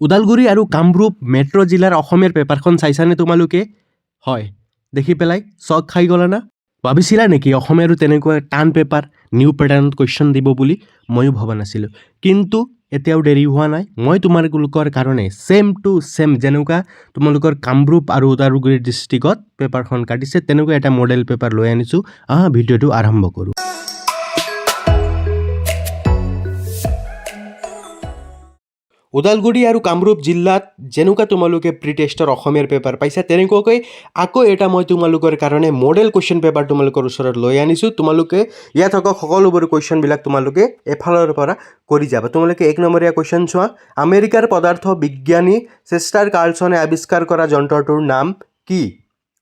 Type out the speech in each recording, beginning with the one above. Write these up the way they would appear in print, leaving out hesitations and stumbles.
ওদালগুৰি আৰু কামৰূপ মেট্ৰ' জিলাৰ অসমীয়াৰ পেপাৰখন চাইছানে তোমালোকে? হয়, দেখি পেলাই চক খাই গ'লা না? ভাবিছিলা নেকি অসমীয়াৰো তেনেকুৱা টান পেপাৰ নিউ পেটাৰ্ণত কুৱেশ্যন দিব বুলি? ময়ো ভবা নাছিলোঁ, কিন্তু এতিয়াও দেৰি হোৱা নাই। মই তোমালোকৰ কাৰণে ছেম টু ছেম যেনেকুৱা তোমালোকৰ কামৰূপ আৰু ওদালগুৰি ডিষ্ট্ৰিক্টত পেপাৰখন কাটিছে তেনেকুৱা এটা মডেল পেপাৰ লৈ আনিছোঁ। ভিডিঅ'টো আৰম্ভ কৰোঁ। ওদালগুৰি আৰু কামৰূপ জিলাত যেনেকুৱা তোমালোকে প্ৰি টেষ্টৰ অসমীয়াৰ পেপাৰ পাইছা তেনেকুৱাকৈ আকৌ এটা মই তোমালোকৰ কাৰণে মডেল কুৱেশ্যন পেপাৰ তোমালোকৰ ওচৰত লৈ আনিছোঁ। তোমালোকে ইয়াত থকা সকলোবোৰ কুৱেশ্যনবিলাক তোমালোকে এফালৰ পৰা কৰি যাবা। তোমালোকে 1 নম্বৰীয়া কুৱেশ্যন চোৱা। আমেৰিকাৰ পদাৰ্থ বিজ্ঞানী চেষ্টাৰ কাৰ্লছনে আৱিষ্কাৰ কৰা যন্ত্ৰটোৰ নাম কি?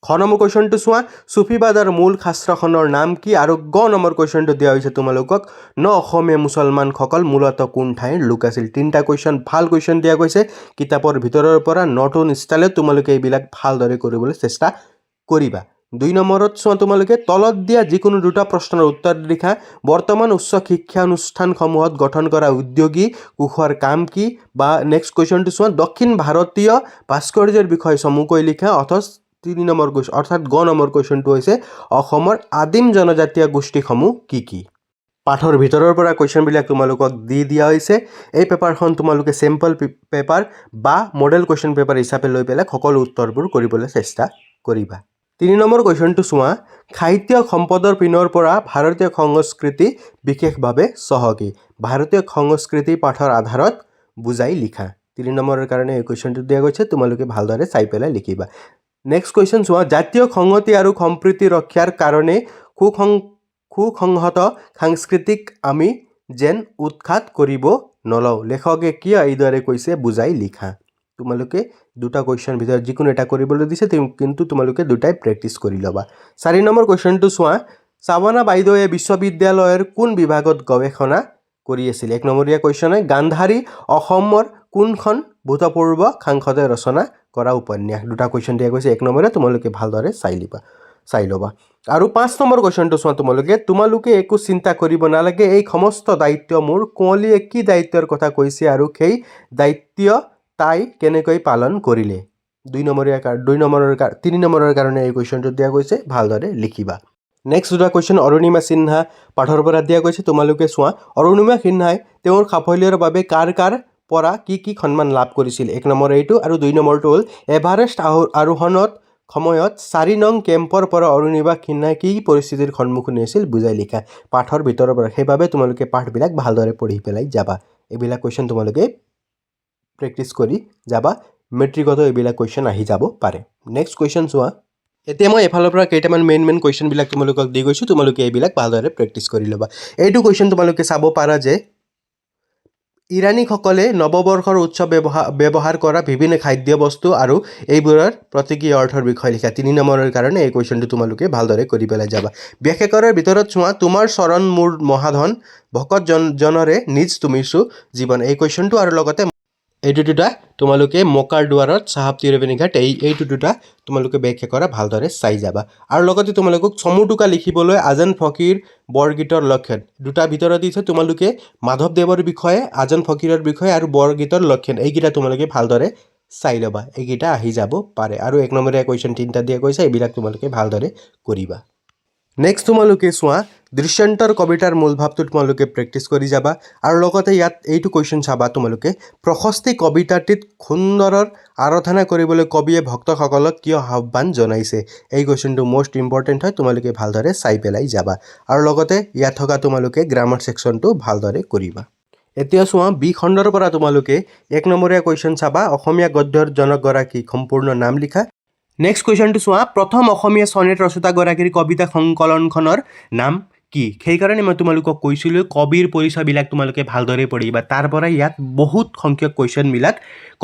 খ নম্বৰ কুৱেশ্যনটো চোৱা। চুফিবাদৰ মূল শাস্ত্ৰখনৰ নাম কি? আৰু গ নম্বৰ কুৱেশ্যনটো দিয়া হৈছে তোমালোকক ন অসমীয়া মুছলমানসকল মূলতঃ কোন ঠাইৰ লোক আছিল? 3টা কুৱেশ্যন ভাল কুৱেশ্যন দিয়া গৈছে কিতাপৰ ভিতৰৰ পৰা নতুন ষ্টাইলত তোমালোকে এইবিলাক ভালদৰে কৰিবলৈ চেষ্টা কৰিবা। 2 নম্বৰত চোৱা তোমালোকে তলত দিয়া যিকোনো 2টা প্ৰশ্নৰ উত্তৰ লিখা। বৰ্তমান উচ্চ শিক্ষা অনুষ্ঠানসমূহত গঠন কৰা উদ্যোগী কোষৰ কাম কি? বা নেক্সট কুৱেশ্যনটো চোৱা। দক্ষিণ ভাৰতীয় ভাস্কৰ্যৰ বিষয়ে চমুকৈ লিখা। 3 নম্বৰ কুৱেশ্যন অৰ্থাৎ গ নম্বৰ কুৱেশ্যনটো হৈছে অসমৰ আদিম জনজাতীয় গোষ্ঠীসমূহ কি কি? পাঠৰ ভিতৰৰ পৰা কুৱেশ্যনবিলাক তোমালোকক দি দিয়া হৈছে। এই পেপাৰখন তোমালোকে চেম্পল পেপাৰ বা মডেল কুৱেশ্যন পেপাৰ হিচাপে লৈ পেলাই সকলো উত্তৰবোৰ কৰিবলৈ চেষ্টা কৰিবা। 3 নম্বৰ কুৱেশ্যনটো চোৱা। সাহিত্য সম্পদৰ পিনৰ পৰা ভাৰতীয় সংস্কৃতি বিশেষভাৱে চহকী। ভাৰতীয় সংস্কৃতি পাঠৰ আধাৰত বুজাই লিখা। 3 নম্বৰৰ কাৰণে এই কুৱেশ্যনটো দিয়া গৈছে, তোমালোকে ভালদৰে চাই পেলাই লিখিবা। নেক্সট কুৱেশ্যন চোৱা। জাতীয় সংহতি আৰু সম্প্ৰীতি ৰক্ষাৰ কাৰণে সুসংহত সাংস্কৃতিক আমি যেন উৎখাত কৰিব নলওঁ। লেখকে কিয় এইদৰে কৈছে বুজাই লিখা। তোমালোকে 2টা কুৱেশ্যন ভিতৰত যিকোনো এটা কৰিবলৈ দিছে, কিন্তু তোমালোকে 2টাই প্ৰেক্টিছ কৰি ল'বা। 4 নম্বৰ কুৱেশ্যনটো চোৱা। চাৱানা বাইদেৱে বিশ্ববিদ্যালয়ৰ কোন বিভাগত গৱেষণা কৰি আছিল? 1 নম্বৰীয়া কুৱেশ্যন। গান্ধাৰী অসমৰ কোনখন ভূতপূৰ্ব সাংসদে ৰচনা কৰা উপন্যাস? 2টা কুৱেশ্যন দিয়া গৈছে 1 নম্বৰে, তোমালোকে ভালদৰে চাই ল'বা। আৰু 5 নম্বৰ কুৱেশ্যনটো চোৱা। তোমালোকে একো চিন্তা কৰিব নালাগে, এই সমস্ত দায়িত্ব মোৰ। কুঁৱলীয়ে কি দায়িত্বৰ কথা কৈছে আৰু সেই দায়িত্ব তাই কেনেকৈ পালন কৰিলে? 3 নম্বৰৰ কাৰণে এই কুৱেশ্যনটো দিয়া গৈছে, ভালদৰে লিখিবা। নেক্সট 2টা কুৱেশ্যন অৰুণিমা সিনহা পাঠৰ পৰা দিয়া গৈছে, তোমালোকে চোৱা। অৰুণিমা সিনহাই তেওঁৰ সাফল্যৰ বাবে কাৰ পৰা কি সন্মান লাভ কৰিছিল? 1 নম্বৰ এইটো, আৰু 2 নম্বৰটো হ'ল এভাৰেষ্ট আৰোহণত সময়ত 4 নং কেম্পৰ পৰা অৰুণিমা সিনহাই কি পৰিস্থিতিৰ সন্মুখীন হৈছিল বুজাই লিখা। পাঠৰ ভিতৰৰ পৰা, সেইবাবে তোমালোকে পাঠবিলাক ভালদৰে পঢ়ি পেলাই যাবা। এইবিলাক কুৱেশ্যন তোমালোকে প্ৰেক্টিছ কৰি যাবা। মেট্ৰিকতো এইবিলাক কুৱেশ্যন আহি যাব পাৰে। নেক্সট কুৱেশ্যন চোৱা। এতিয়া মই এফালৰ পৰা কেইটামান মেইন কুৱেশ্যনবিলাক তোমালোকক দি গৈছোঁ, তোমালোকে এইবিলাক ভালদৰে প্ৰেক্টিছ কৰি ল'বা। এইটো কুৱেশ্যন তোমালোকে চাব পাৰা যে ইৰাণীসকলে নৱবৰ্ষৰ উৎসৱ ব্যৱহাৰ কৰা বিভিন্ন খাদ্য বস্তু আৰু এইবোৰৰ প্ৰতীকী অৰ্থৰ বিষয়ে লিখা। 3 নম্বৰৰ কাৰণে এই কুৱেশ্যনটো তোমালোকে ভালদৰে কৰি পেলাই যাবা। ব্যাখ্যা কৰাৰ ভিতৰত চোৱা। তোমাৰ চৰণ মোৰ মহাধন, ভকত জনৰে নিজ তুমিছো জীৱন। এই কুৱেশ্যনটো আৰু লগতে এইটো 2টা তোমালোকে মকাৰ দুৱাৰত চাহাব তিৰবেনী ঘাট, এইটো 2টা তোমালোকে ব্যাখ্যা কৰা ভালদৰে চাই যাবা। আৰু লগতে তোমালোকক চমু টোকা লিখিবলৈ আজান ফকীৰ বৰগীতৰ লক্ষণ 2টা ভিতৰত দিছে। তোমালোকে মাধৱদেৱৰ বিষয়ে, আজান ফকীৰৰ বিষয়ে আৰু বৰগীতৰ লক্ষণ এইকেইটা তোমালোকে ভালদৰে চাই ল'বা। এইকেইটা আহি যাব পাৰে। আৰু 1 নম্বৰীয়া কুৱেশ্যন 3টা দিয়া গৈছে, এইবিলাক তোমালোকে ভালদৰে কৰিবা। নেক্সট তোমালোকে চোৱা। দৃষ্টান্তৰ কবিতাৰ মূল ভাৱটো তোমালোকে প্ৰেক্টিছ কৰি যাবা। আৰু লগতে ইয়াত এইটো কুৱেশ্যন চাবা তোমালোকে। প্ৰশস্তি কবিতাটিত সুন্দৰৰ আৰাধনা কৰিবলৈ কবিয়ে ভক্তসকলক কিয় আহ্বান জনাইছে? এই কুৱেশ্যনটো মষ্ট ইম্পৰ্টেণ্ট হয়, তোমালোকে ভালদৰে চাই পেলাই যাবা। আৰু লগতে ইয়াত থকা তোমালোকে গ্ৰামাৰ ছেকশ্যনটো ভালদৰে কৰিবা। এতিয়া চোৱা। বি খণ্ডৰ পৰা তোমালোকে 1 নম্বৰীয়া কুৱেশ্যন চাবা। অসমীয়া গদ্যৰ জনকগৰাকী সম্পূৰ্ণ নাম লিখা। নেক্সট কুৱেশ্যনটো চোৱা। প্ৰথম অসমীয়া চনেট ৰচয়িতাগৰাকীৰ কবিতা সংকলনখনৰ নাম কি? সেইকাৰণে মই তোমালোকক কৈছিলোঁ কবিৰ পৰিচয়বিলাক তোমালোকে ভালদৰে পঢ়িবা। তাৰ পৰা ইয়াত বহুত সংখ্যক কুৱেশ্যনবিলাক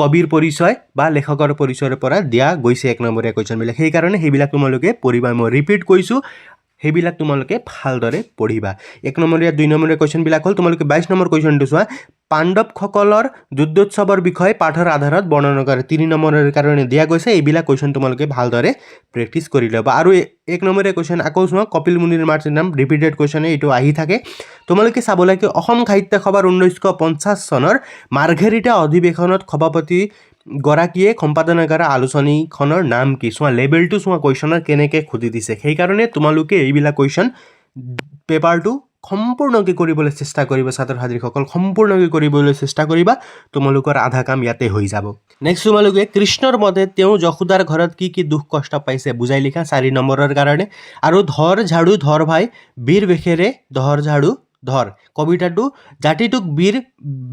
কবিৰ পৰিচয় বা লেখকৰ পৰিচয়ৰ পৰা দিয়া গৈছে 1 নম্বৰীয়া কুৱেশ্যনবিলাক। সেইকাৰণে সেইবিলাক তোমালোকে পঢ়িবা। মই ৰিপিট কৰিছোঁ, সেইবিলাক তোমালোকে ভালদৰে পঢ়িবা 1 নম্বৰীয়া 2 নম্বৰীয়া কুৱেশ্যনবিলাক হ'ল তোমালোকে 22 নম্বৰ কুৱেশ্যনটো চোৱা পাণ্ডৱসকলৰ যুদ্ধোৎসৱৰ বিষয়ে পাঠৰ আধাৰত বৰ্ণনা কৰে 3 নম্বৰৰ কাৰণে দিয়া গৈছে এইবিলাক কুৱেশ্যন তোমালোকে ভালদৰে প্ৰেক্টিছ কৰি ল'বা আৰু 1 নম্বৰীয়া কুৱেশ্যন আকৌ চোৱা কপিল মুনিৰ মাতৃৰ নাম ৰিপিটেড কুৱেশ্যনে এইটো আহি থাকে তোমালোকে চাব লাগে অসম সাহিত্য সভাৰ 1950 চনৰ মাৰ্ঘেৰিটা অধিৱেশনত সভাপতি গৰাকীয়ে সম্পাদনা কৰা আলোচনীখনৰ নাম কি চোৱা লেবেলটো চোৱা কুৱেশ্যনত কেনেকৈ খুদি দিছে সেইকাৰণে তোমালোকে এইবিলাক কুৱেশ্যন পেপাৰটো সম্পূৰ্ণকৈ কৰিবলৈ চেষ্টা কৰিবা ছাত্ৰ ছাত্ৰীসকল সম্পূৰ্ণকৈ কৰিবলৈ চেষ্টা কৰিবা তোমালোকৰ আধা কাম ইয়াতে হৈ যাব নেক্সট তোমালোকে কৃষ্ণৰ মতে তেওঁ যশোদাৰ ঘৰত কি কি দুখ কষ্ট পাইছে বুজাই লিখা 4 নম্বৰৰ কাৰণে আৰু ধৰ ঝাড়ু ধৰ ভাই বীৰ বেখেৰে ধৰ ঝাড়ু ধৰ কবিতাটো জাতিটোক বীৰ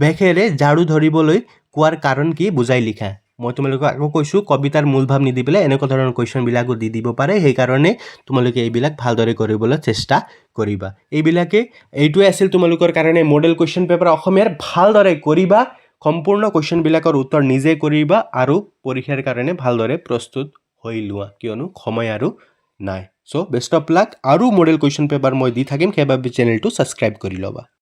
বেখেৰে ঝাড়ু ধৰিবলৈ কোৱাৰ কাৰণ কি বুজাই লিখা মই তোমালোকক আকৌ কৈছোঁ কবিতাৰ মূল ভাৱ নিদি পেলাই এনেকুৱা ধৰণৰ কুৱেশ্যনবিলাকো দি দিব পাৰে সেইকাৰণে তোমালোকে এইবিলাক ভালদৰে কৰিবলৈ চেষ্টা কৰিবা এইটোৱে আছিল তোমালোকৰ কাৰণে মডেল কুৱেশ্যন পেপাৰ অসমীয়াৰ ভালদৰে কৰিবা সম্পূৰ্ণ কুৱেশ্যনবিলাকৰ উত্তৰ নিজে কৰিবা আৰু পৰীক্ষাৰ কাৰণে ভালদৰে প্ৰস্তুত হৈ লোৱা কিয়নো সময় আৰু নাই চ' বেষ্ট অফ লাক আৰু মডেল কুৱেশ্যন পেপাৰ মই দি থাকিম সেইবাবে চেনেলটো ছাবস্ক্ৰাইব কৰি ল'বা